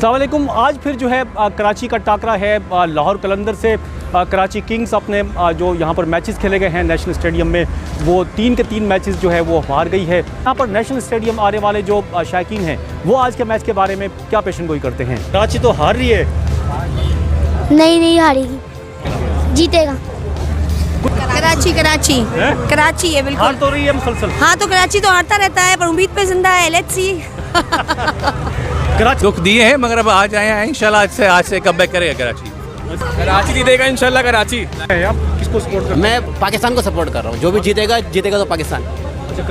अस्सलाम वालेकुम। आज फिर जो है कराची का टाकरा है लाहौर कलंदर से। कराची किंग्स अपने जो यहाँ पर मैचेस खेले गए हैं नेशनल स्टेडियम में, वो 3 के 3 मैचेस जो है वो हार गई है। यहाँ पर नेशनल स्टेडियम आने वाले जो शायकीन हैं वो आज के मैच के बारे में क्या पेशन गोई करते हैं? कराची तो हार रही है। नहीं हारेगी, जीतेगा। कराची है बिल्कुल। हार तो रही है मुसलसल। हाँ तो कराची तो हारता रहता है पर उम्मीद पे जिंदा है। Let's see. कराची दुख दिए हैं मगर अब आज आए हैं इंशाल्लाह आज से कमबैक करेगा कराची जीतेगा इंशाल्लाह। कराची आप किसको सपोर्ट करते हैं? मैं पाकिस्तान को सपोर्ट कर रहा हूँ। जो भी जीतेगा तो पाकिस्तान। अच्छा,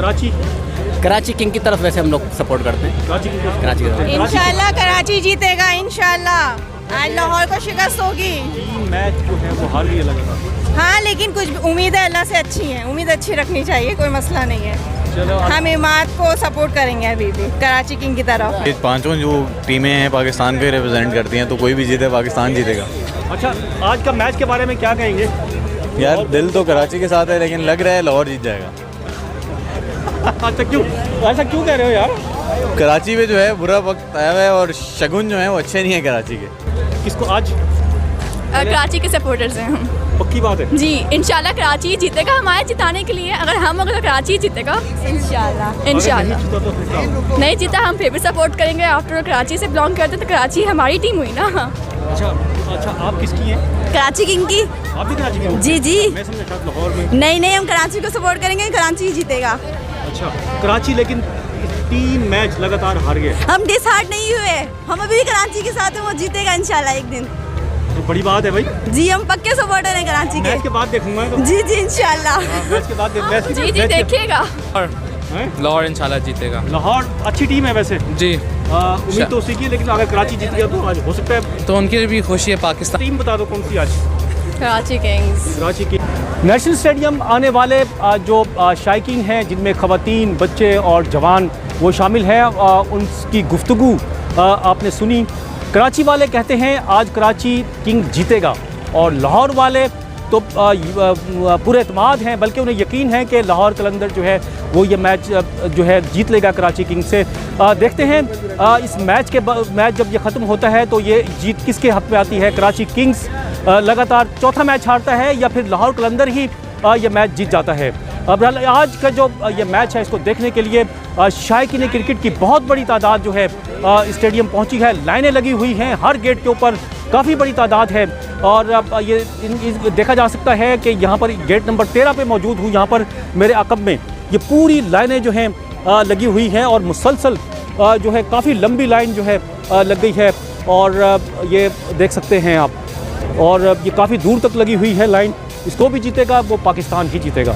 कराची किंग की तरफ वैसे हम लोग सपोर्ट करते हैं। कराची की तरफ इंशाल्लाह कराची जीतेगा इंशाल्लाह। आज लाहौर को शिकस्त होगी। मैच जो है वो हार रही है लगातार। हाँ लेकिन कुछ उम्मीद है अल्लाह से अच्छी है। उम्मीद अच्छी रखनी चाहिए, कोई मसला नहीं है। चलो हम इमाद को सपोर्ट करेंगे अभी भी कराची किंग की तरफ। ये पांचों जो टीमें हैं पाकिस्तान को रिप्रेजेंट करती हैं, तो कोई भी जीते पाकिस्तान जीतेगा। अच्छा, आज का मैच के बारे में क्या कहेंगे? यार दिल तो कराची के साथ है लेकिन लग रहा है लाहौर जीत जाएगा। अच्छा, क्यों ऐसा क्यों कह रहे हो यार? कराची में जो है बुरा वक्त आया हुआ है और शगुन जो है वो अच्छे नहीं है कराची के। किसको आज? कराची के सपोर्टर्स हैं हम। पक्की बात है जी, इंशाल्लाह कराची जीतेगा। हमारे जिताने के लिए अगर कराची जीतेगा इंशाल्लाह। नहीं जीता हम फिर भी सपोर्ट करेंगे। आफ्टर कराची से बिलोंग करते तो कराची हमारी टीम हुई ना। अच्छा, आप किसकी हैं? कराची किंग की। आप भी कराची के हो? जी मैं समझा शायद लाहौर में। नहीं हम कराची को सपोर्ट करेंगे, कराची जीतेगा। अच्छा, कराची लेकिन 3 मैच लगातार हार गए। हम डिसहार्ट नहीं हुए, हम अभी भी कराची के साथ हैं। वो जीतेगा इंशाल्लाह एक दिन। तो बड़ी बात है भाई। जी हम पक्के सपोर्टर हैं कराची के। मैच के बाद देखूंगा तो। जी इंशाल्लाह। मैच के बाद जी देखिएगा। लाहौर इंशाल्लाह जीतेगा। लाहौर अच्छी टीम है वैसे जी, उम्मीद तो उसी की है, लेकिन अगर कराची जीत गया तो आज हो सकता है। तो उनकी भी खुशी है। पाकिस्तान टीम बता दो कौन सी आज? कराची किंग्स। कराची की। नेशनल स्टेडियम आने वाले जो शायकीन हैं जिनमें ख़वातीन, बच्चे और जवान वो शामिल हैं, उनकी गुफ्तगू आपने सुनी। कराची वाले कहते हैं आज कराची किंग जीतेगा और लाहौर वाले तो पूरे एतमाद हैं, बल्कि उन्हें यकीन है कि लाहौर कलंदर जो है वो ये मैच जो है जीत लेगा कराची किंग से। देखते हैं इस मैच जब ये ख़त्म होता है तो ये जीत किसके हक़ में आती है? कराची किंग्स लगातार चौथा मैच हारता है या फिर लाहौर कलंदर ही ये मैच जीत जाता है? अब आज का जो ये मैच है इसको देखने के लिए शायकीन क्रिकेट की बहुत बड़ी तादाद जो है स्टेडियम पहुंची है। लाइनें लगी हुई हैं, हर गेट के ऊपर काफ़ी बड़ी तादाद है। और ये देखा जा सकता है कि यहाँ पर गेट नंबर 13 पे मौजूद हूँ। यहाँ पर मेरे अक़ब में ये पूरी लाइनें जो हैं लगी हुई हैं और मुसलसल जो है काफ़ी लंबी लाइन जो है लग गई है। और ये देख सकते हैं आप, और ये काफ़ी दूर तक लगी हुई है लाइन। इसको भी जीतेगा वो पाकिस्तान ही जीतेगा।